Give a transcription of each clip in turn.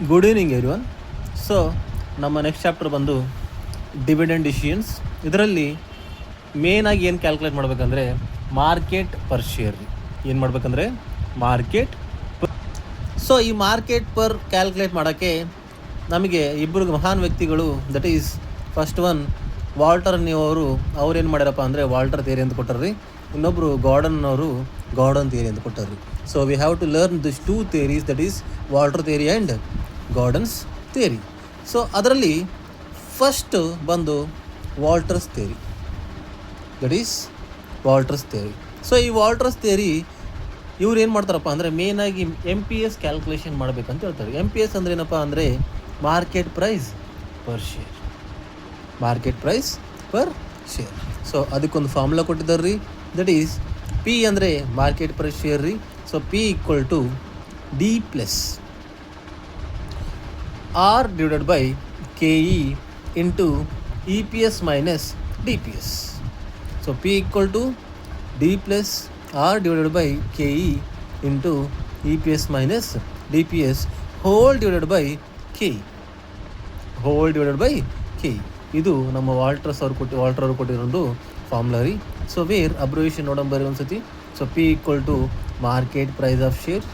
Good evening everyone. So ನಮ್ಮ next chapter ಬಂದು dividend issuance. ಇದರಲ್ಲಿ ಮೇನಾಗಿ ಏನು ಕ್ಯಾಲ್ಕುಲೇಟ್ ಮಾಡಬೇಕಂದ್ರೆ ಮಾರ್ಕೆಟ್ ಪರ್ ಶೇರ್. ಏನು ಮಾಡಬೇಕಂದ್ರೆ ಮಾರ್ಕೆಟ್. ಸೊ ಈ ಮಾರ್ಕೆಟ್ ಪರ್ ಕ್ಯಾಲ್ಕುಲೇಟ್ ಮಾಡೋಕ್ಕೆ ನಮಗೆ ಇಬ್ಬರು ಮಹಾನ್ ವ್ಯಕ್ತಿಗಳು, that is first one Walter new ಅವ್ರು ಏನು ಮಾಡ್ಯಾರಪ್ಪ ಅಂದರೆ ವಾಲ್ಟರ್ ಥಿಯರಿ ಅಂತ ಕೊಟ್ಟಾರ್ರಿ. ಇನ್ನೊಬ್ಬರು ಗಾರ್ಡನ್ ಅವರು ಗಾರ್ಡನ್ ಥಿಯರಿ ಅಂತ ಕೊಟ್ಟಾರ್ರಿ. So we have to learn this two theories, that is Walter theory and Gordon's theory. So ಅದರಲ್ಲಿ ಫಸ್ಟ್ ಬಂದು Walter's theory, that is Walter's theory. So ಈ ವಾಲ್ಟರ್ಸ್ ಥಿಯರಿ ಇವ್ರು ಏನು ಮಾಡ್ತಾರಪ್ಪ ಅಂದರೆ ಮೇನಾಗಿ MPS ಕ್ಯಾಲ್ಕುಲೇಷನ್ ಮಾಡಬೇಕಂತ ಹೇಳ್ತಾರೆ. MPS ಅಂದರೆ ಏನಪ್ಪ ಅಂದರೆ market price per share, market price per share. So ಅದಕ್ಕೊಂದು ಫಾರ್ಮುಲಾ ಕೊಟ್ಟಿದ್ದಾರೆ ರೀ, ದಟ್ ಈಸ್ P ಅಂದರೆ ಮಾರ್ಕೆಟ್ ಪ್ರೈಸ್ ಶೇರ್ ರೀ. So P equal to D plus R divided by KE into EPS minus DPS. So P equal to D plus R divided by KE into EPS minus DPS whole divided by KE, whole divided by KE. ಇದು ನಮ್ಮ Walter ಅವರು ಕೊಟ್ಟಿರೋದು formula ರೀ. So where abbreviation ನೋಡಂಬರಿ ಒಂದು ಸತಿ. So P equal to market price of share,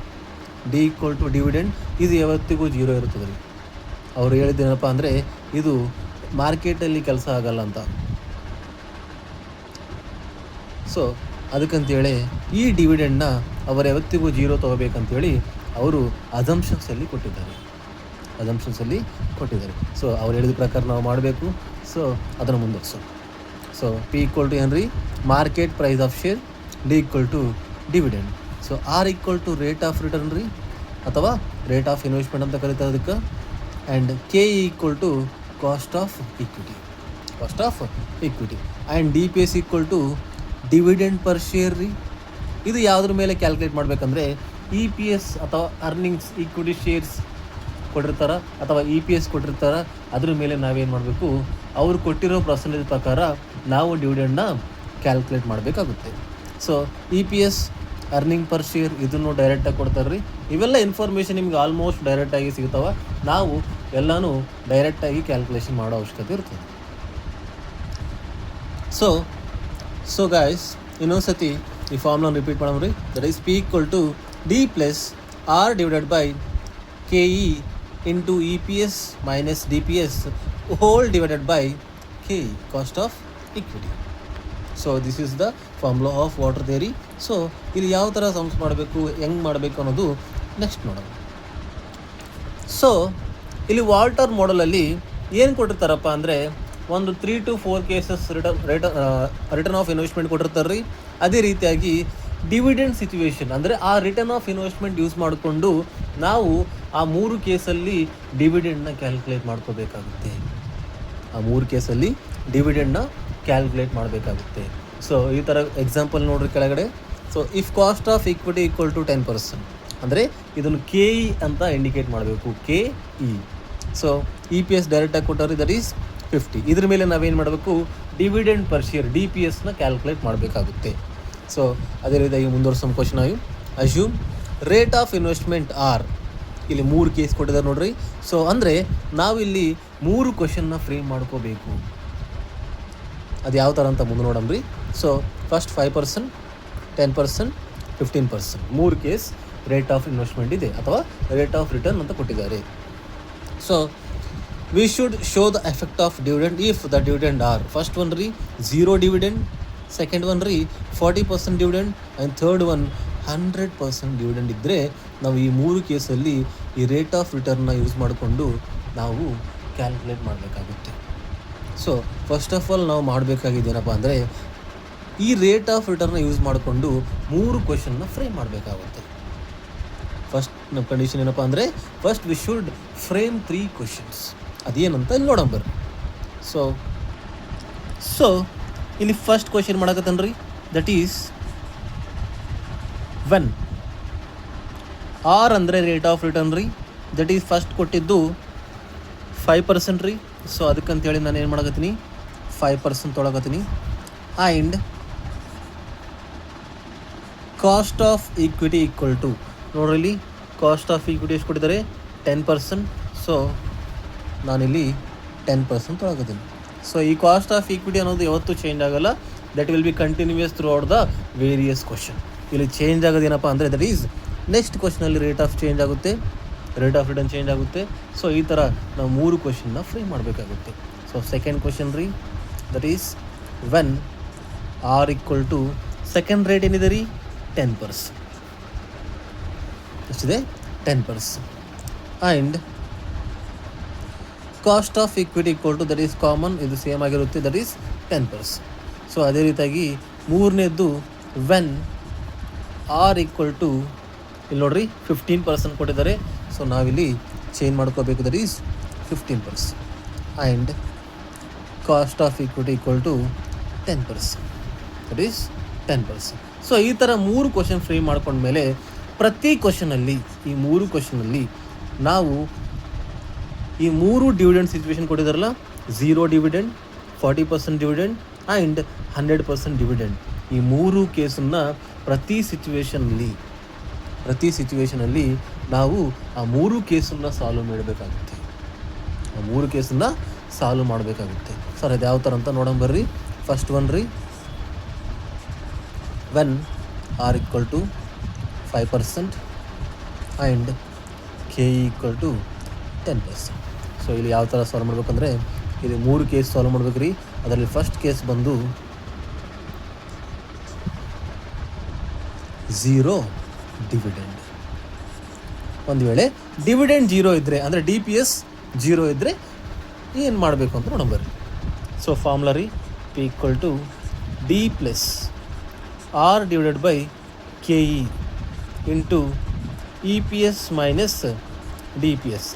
D equal to dividend. ಇದು ಯಾವತ್ತಿಗೂ 0 ಇರ್ತದೆ ರೀ. ಅವರು ಹೇಳಿದ್ದೇನಪ್ಪ ಅಂದರೆ ಇದು ಮಾರ್ಕೆಟಲ್ಲಿ ಕೆಲಸ ಆಗಲ್ಲ ಅಂತ. ಸೊ ಅದಕ್ಕಂತೇಳಿ ಈ ಡಿವಿಡೆಂಡ್ನ ಅವರು ಯಾವತ್ತಿಗೂ 0 ತೊಗೋಬೇಕಂತೇಳಿ ಅವರು ಅಸಂಪ್ಷನ್ಸಲ್ಲಿ ಕೊಟ್ಟಿದ್ದಾರೆ. ಸೊ ಅವ್ರು ಹೇಳಿದ ಪ್ರಕಾರ ನಾವು ಮಾಡಬೇಕು. ಸೊ ಅದನ್ನು ಮುಂದುವರಿಸೋಣ. ಸೊ P ಈಕ್ವಲ್ ಟು ಏನು ರೀ, market price of share, D equal to dividend. So R equal to rate of return ರೀ, ಅಥವಾ ರೇಟ್ ಆಫ್ ಇನ್ವೆಸ್ಟ್ಮೆಂಟ್ ಅಂತ ಕರೀತಾರೆ ಅದಕ್ಕೆ. And KE equal to cost of equity, and DPS equal to dividend per share ರೀ. ಇದು ಯಾವುದ್ರ ಮೇಲೆ calculate ಮಾಡಬೇಕಂದ್ರೆ EPS ಅಥವಾ ಅರ್ನಿಂಗ್ಸ್ ಈಕ್ವಿಟಿ ಶೇರ್ಸ್ ಕೊಟ್ಟಿರ್ತಾರೆ ಅಥವಾ EPS ಕೊಟ್ಟಿರ್ತಾರೆ, ಅದ್ರ ಮೇಲೆ ನಾವೇನು ಮಾಡಬೇಕು, ಅವ್ರು ಕೊಟ್ಟಿರೋ ಪರ್ಸೆಂಟೇಜ್ ಪ್ರಕಾರ ನಾವು ಡಿವಿಡೆಂಡ್ನ ಕ್ಯಾಲ್ಕುಲೇಟ್ ಮಾಡಬೇಕಾಗುತ್ತೆ. So EPS earning per share ಇದನ್ನು ಡೈರೆಕ್ಟಾಗಿ ಕೊಡ್ತಾರೆ ರೀ. ಇವೆಲ್ಲ ಇನ್ಫಾರ್ಮೇಷನ್ ನಿಮ್ಗೆ ಆಲ್ಮೋಸ್ಟ್ ಡೈರೆಕ್ಟಾಗಿ ಸಿಗ್ತಾವೆ. ನಾವು ಎಲ್ಲನೂ ಡೈರೆಕ್ಟಾಗಿ ಕ್ಯಾಲ್ಕುಲೇಷನ್ ಮಾಡೋ ಅವಶ್ಯಕತೆ ಇರ್ತದೆ. ಸೊ ಗಾಯ್ಸ್, ಇನ್ನೊಂದು ಸತಿ ಈ ಫಾರ್ಮ್ನ ರಿಪೀಟ್ ಮಾಡೋಣ ರೀ. That is P equal to D plus R divided by KE into EPS minus DPS whole divided by KE, cost of equity. So this is the formula of water theory. ಸೊ ಇಲ್ಲಿ ಯಾವ ಥರ sums ಮಾಡಬೇಕು, ಹೆಂಗೆ ಮಾಡಬೇಕು ಅನ್ನೋದು next ನೋಡೋಣ. So ಇಲ್ಲಿ ವಾಲ್ಟರ್ ಮಾಡೆಲಲ್ಲಿ ಏನು ಕೊಟ್ಟಿರ್ತಾರಪ್ಪ ಅಂದರೆ ಒಂದು 3 to 4 cases return of investment ಕೊಟ್ಟಿರ್ತಾರೆ ರೀ. ಅದೇ ರೀತಿಯಾಗಿ ಡಿವಿಡೆಂಡ್ ಸಿಚುವೇಶನ್ ಅಂದರೆ ಆ ರಿಟರ್ನ್ ಆಫ್ ಇನ್ವೆಸ್ಟ್ಮೆಂಟ್ ಯೂಸ್ ಮಾಡಿಕೊಂಡು ನಾವು ಆ 3 ಕೇಸಲ್ಲಿ ಡಿವಿಡೆಂಡ್ನ ಕ್ಯಾಲ್ಕುಲೇಟ್ ಮಾಡ್ಕೋಬೇಕಾಗುತ್ತೆ. ಸೊ ಈ ಥರ ಎಕ್ಸಾಂಪಲ್ ನೋಡ್ರಿ ಕೆಳಗಡೆ. So if cost of equity equal to 10%, ಅಂದರೆ ಇದನ್ನು KE ಅಂತ ಇಂಡಿಕೇಟ್ ಮಾಡಬೇಕು, KE. ಸೊ EPS ಡೈರೆಕ್ಟಾಗಿ ಕೊಟ್ಟವ್ರಿ, ದಟ್ ಈಸ್ 50. ಇದ್ರ ಮೇಲೆ ನಾವೇನು ಮಾಡಬೇಕು, ಡಿವಿಡೆಂಡ್ ಪರ್ ಶೇರ್ DPSನ ಕ್ಯಾಲ್ಕುಲೇಟ್ ಮಾಡಬೇಕಾಗುತ್ತೆ. ಸೊ ಅದೇ ರೀತಿಯಾಗಿ ಮುಂದುವರ್ಸೋ ಕ್ವಶನ್ ಆಗಿ assume rate of investment R. ಇಲ್ಲಿ 3 ಕೇಸ್ ಕೊಟ್ಟಿದ್ದಾರೆ ನೋಡ್ರಿ. ಸೊ ಅಂದರೆ ನಾವಿಲ್ಲಿ 3 ಕ್ವಶನ್ನ ಫ್ರೇಮ್ ಮಾಡ್ಕೋಬೇಕು. ಅದು ಯಾವ ಥರ ಅಂತ ಮುಂದೆ ನೋಡಮ್ರಿ. So first 5%, 10%, 15%, 3 case rate of investment ಇದೆ ಅಥವಾ ರೇಟ್ ಆಫ್ ರಿಟರ್ನ್ ಅಂತ ಕೊಟ್ಟಿದ್ದಾರೆ. So we should show the effect of dividend if the dividend are, first one ರೀ 0 ಡಿವಿಡೆಂಡ್, ಸೆಕೆಂಡ್ ಒನ್ ರೀ 40% dividend, and third one 100% dividend ಇದ್ದರೆ ನಾವು ಈ 3 ಕೇಸಲ್ಲಿ ಈ ರೇಟ್ ಆಫ್ ರಿಟರ್ನ್ನ ಯೂಸ್ ಮಾಡಿಕೊಂಡು ನಾವು ಕ್ಯಾಲ್ಕುಲೇಟ್ ಮಾಡಬೇಕಾಗುತ್ತೆ. ಸೊ ಫಸ್ಟ್ ಆಫ್ ಆಲ್ ನಾವು ಮಾಡಬೇಕಾಗಿದ್ದೇನಪ್ಪ ಅಂದರೆ ಈ ರೇಟ್ ಆಫ್ ರಿಟರ್ನ್ನ ಯೂಸ್ ಮಾಡಿಕೊಂಡು 3 ಕ್ವೆಶನ್ನ ಫ್ರೇಮ್ ಮಾಡಬೇಕಾಗುತ್ತೆ. ಫಸ್ಟ್ ನಮ್ಮ ಕಂಡೀಷನ್ ಏನಪ್ಪ ಅಂದರೆ first we should frame 3 questions. ಅದೇನಂತ ಇಲ್ಲಿ ನೋಡೋಣ ಬರ್ರಿ. ಸೊ ಇಲ್ಲಿ ಫಸ್ಟ್ ಕ್ವೆಶನ್ ಮಾಡಕತ್ತೇನೆ ರೀ, ದಟ್ ಈಸ್ ವೆನ್ ಆರ್ ಅಂದರೆ ರೇಟ್ ಆಫ್ ರಿಟರ್ನ್ ರೀ, ದಟ್ ಈಸ್ ಫಸ್ಟ್ ಕೊಟ್ಟಿದ್ದು 5% ರೀ. ಸೊ ಅದಕ್ಕಂತೇಳಿ ನಾನು ಏನು ಮಾಡಕತ್ತೀನಿ, 5% ತೊಗೊಳಕತ್ತೀನಿ. And cost of equity equal to, ನೋಡ್ರಿ ಇಲ್ಲಿ ಕಾಸ್ಟ್ ಆಫ್ ಈಕ್ವಿಟಿ ಎಷ್ಟು ಕೊಟ್ಟಿದ್ದಾರೆ, 10%. ಸೊ ನಾನಿಲ್ಲಿ 10% ತೊಗೊಳ್ತೀನಿ. ಸೊ ಈ ಕಾಸ್ಟ್ ಆಫ್ ಈಕ್ವಿಟಿ ಅನ್ನೋದು ಯಾವತ್ತೂ ಚೇಂಜ್ ಆಗೋಲ್ಲ. That will be continuous throughout the various question. ಇಲ್ಲಿ ಚೇಂಜ್ ಆಗೋದೇನಪ್ಪ ಅಂದರೆ ದಟ್ ಈಸ್ ನೆಕ್ಸ್ಟ್ ಕ್ವಶನಲ್ಲಿ ರೇಟ್ ಆಫ್ ಚೇಂಜ್ ಆಗುತ್ತೆ, ರೇಟ್ ಆಫ್ ರಿಟರ್ನ್ ಚೇಂಜ್ ಆಗುತ್ತೆ. ಸೊ ಈ ಥರ ನಾವು 3 ಕ್ವಶನ್ನ ಫ್ರೇಮ್ ಮಾಡಬೇಕಾಗುತ್ತೆ. ಸೊ ಸೆಕೆಂಡ್ ಕ್ವಶನ್ ರೀ, that is when R equal to second rate ಏನಿದೆ ರೀ 10%. ಎಷ್ಟಿದೆ 10%. And cost of equity equal to that is common, ಇದು ಸೇಮ್ ಆಗಿರುತ್ತೆ, ದಟ್ ಈಸ್ 10%. ಸೊ ಅದೇ ರೀತಿಯಾಗಿ ಮೂರನೇದ್ದು ವೆನ್ ಆರ್ ಈಕ್ವಲ್ ಟು ಇಲ್ಲಿ ನೋಡ್ರಿ 15% ಕೊಟ್ಟಿದ್ದಾರೆ. ಸೊ ನಾವಿಲ್ಲಿ ಚೇಂಜ್ ಮಾಡ್ಕೋಬೇಕು, that is 15%. And cost of equity equal to 10%, that is 10%. So ಈ ಥರ 3 ಕ್ವಶನ್ ಫ್ರೇಮ್ ಮಾಡ್ಕೊಂಡ್ಮೇಲೆ ಪ್ರತಿ ಕ್ವಶನಲ್ಲಿ ಈ 3 ಕ್ವಶನಲ್ಲಿ ನಾವು ಈ 3 ಡಿವಿಡೆಂಡ್ ಸಿಚುವೇಶನ್ ಕೊಟ್ಟಿದ್ದಾರಲ್ಲ, 0 ಡಿವಿಡೆಂಡ್, 40% ಡಿವಿಡೆಂಡ್ ಆ್ಯಂಡ್ 100% ಡಿವಿಡೆಂಡ್, ಈ 3 ಕೇಸನ್ನು ಪ್ರತಿ ಸಿಚುವೇಶನಲ್ಲಿ ನಾವು ಆ 3 ಕೇಸನ್ನು ಸಾಲ್ವ್ ಮಾಡಬೇಕಾಗುತ್ತೆ. ಆ 3 ಕೇಸನ್ನು ಸಾಲ್ವ್ ಮಾಡಬೇಕಾಗುತ್ತೆ. ಸರ್ ಅದು ಯಾವ ಥರ ಅಂತ ನೋಡೋಣ ಬರ್ರಿ. ಫಸ್ಟ್ ಒನ್ ರೀ, when R equal to 5% and K equal to 10%. So ಇಲ್ಲಿ ಯಾವ ಥರ ಸಾಲ್ವ್ ಮಾಡ್ಬೇಕಂದ್ರೆ ಇಲ್ಲಿ 3 ಕೇಸ್ ಸಾಲ್ವ್ ಮಾಡ್ಬೇಕು ರೀ. ಅದರಲ್ಲಿ ಫಸ್ಟ್ ಕೇಸ್ ಬಂದು 0 ಡಿವಿಡೆಂಡ್. ಒಂದು ವೇಳೆ ಡಿವಿಡೆಂಡ್ 0 ಇದ್ದರೆ ಅಂದರೆ DPS 0 ಇದ್ದರೆ ಏನು ಮಾಡಬೇಕು ಅಂತ ನೋಡೋಣ ಬರ್ರಿ. ಸೊ ಫಾರ್ಮುಲಾ ರೀ, P equal to D plus R divided by K E into EPS minus DPS,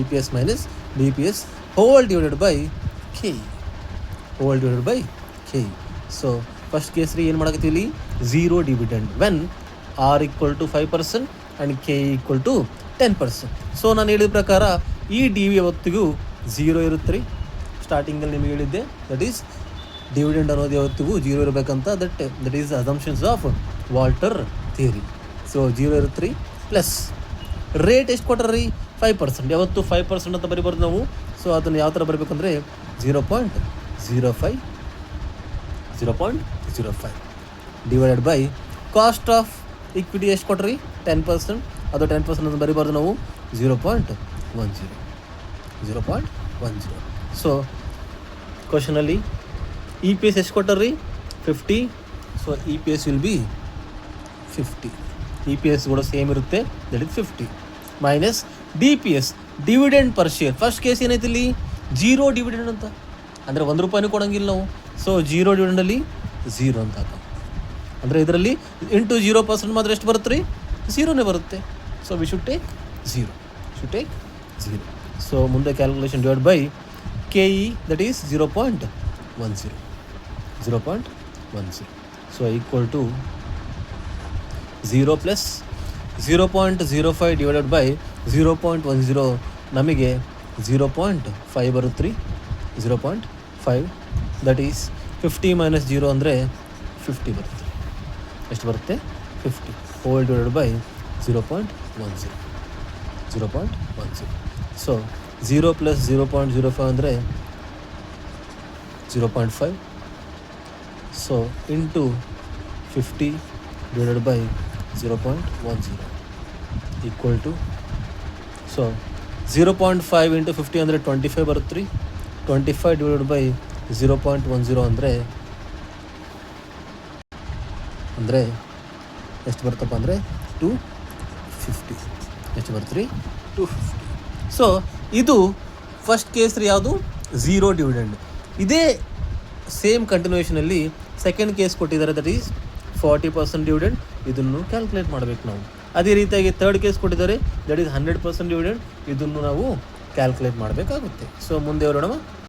EPS minus DPS whole divided by K E. So first case ರೀ ಏನು ಮಾಡಕತ್ತೀವಿ, 0 dividend when R equal to 5% and K equal to 10%. So ನಾನು ಹೇಳಿದ ಪ್ರಕಾರ ಈ D V ಯಾವತ್ತಿಗೂ 0 ಇರುತ್ತೆ ರೀ. ಸ್ಟಾರ್ಟಿಂಗಲ್ಲಿ ನಿಮಗೆ ಹೇಳಿದ್ದೆ, ದಟ್ ಈಸ್ ಡಿವಿಡೆಂಡ್ ಅನ್ನೋದು ಯಾವತ್ತಿಗೂ 0 ಇರಬೇಕಂತ. That is assumptions of Walter theory. So 0 ಇರುತ್ತೆ ರೀ. ಪ್ಲಸ್ ರೇಟ್ ಎಷ್ಟು ಕೊಟ್ಟರೆ ರೀ 5%, ಯಾವತ್ತು 5% ಅಂತ ಬರಿಬಾರ್ದು ನಾವು. ಸೊ ಅದನ್ನು ಯಾವ ಥರ ಬರಬೇಕಂದ್ರೆ 0.05 divided by cost of equity ಎಷ್ಟು ಕೊಟ್ರಿ 10%, ಅದು 10% ಅಂತ ಬರಿಬಾರ್ದು ನಾವು 0.10. ಸೊ ಕ್ವಶನಲ್ಲಿ EPS ಎಷ್ಟು ಕೊಟ್ಟರಿ 50. So EPS will be 50. EPS ಕೂಡ ಸೇಮ್ ಇರುತ್ತೆ, that is 50 minus DPS dividend per share. First case ಏನೈತಿ ಇಲ್ಲಿ 0 ಡಿವಿಡೆಂಡ್ ಅಂತ, ಅಂದರೆ 1 ರೂಪಾಯಿನೂ ಕೊಡೋಂಗಿಲ್ಲ ನಾವು. ಸೊ 0 ಡಿವಿಡೆಂಡಲ್ಲಿ 0 ಅಂತ ಹಾಕೋ, ಅಂದರೆ ಇದರಲ್ಲಿ ಇಂಟು 0% ಮಾತ್ರ ಎಷ್ಟು ಬರುತ್ತೆ ರೀ 0ನೇ ಬರುತ್ತೆ. So we should take 0. So ಮುಂದೆ calculation divide by K E, that is 0.10. So equal to 0 plus 0.05 divided by 0.10 ನಮಗೆ 0.5 ಬರುತ್ತೆ ರೀ. 0.5 ದಟ್ ಈಸ್ 50 ಮೈನಸ್ 0 ಅಂದರೆ 50 ಬರುತ್ತೆ. ಎಷ್ಟು ಬರುತ್ತೆ 50 whole divided by 0.10. So 0 plus 0.05 ಅಂದರೆ 0.5. So into 50 divided by 0.10 equal to, so 0.5 into 50 ಅಂದರೆ 25 ಬರುತ್ತೆ ರೀ. 25 ಡಿವೈಡೆಡ್ ಬೈ 0.10 ಅಂದರೆ ಎಷ್ಟು ಬರ್ತಪ್ಪ ಅಂದರೆ 250. ಎಷ್ಟು ಬರುತ್ತೆ ರೀ 250. ಸೊ ಇದು ಫಸ್ಟ್ ಕೇಸ್ ರೀ, ಯಾವುದು 0 ಡಿವಿಡೆಂಡ್. ಇದೇ ಸೇಮ್ ಕಂಟಿನ್ಯೂಷನಲ್ಲಿ ಸೆಕೆಂಡ್ ಕೇಸ್ ಕೊಟ್ಟಿದ್ದಾರೆ, ದಟ್ ಈಸ್ 40% ಡಿವಿಡೆಂಡ್. ಇದನ್ನು ಕ್ಯಾಲ್ಕುಲೇಟ್ ಮಾಡಬೇಕು ನಾವು. ಅದೇ ರೀತಿಯಾಗಿ ಥರ್ಡ್ ಕೇಸ್ ಕೊಟ್ಟಿದ್ದಾರೆ, ದಟ್ ಈಸ್ 100% ಡಿವಿಡೆಂಡ್. ಇದನ್ನು ನಾವು ಕ್ಯಾಲ್ಕುಲೇಟ್ ಮಾಡಬೇಕಾಗುತ್ತೆ. ಸೊ ಮುಂದೆ ಬರೋಣ.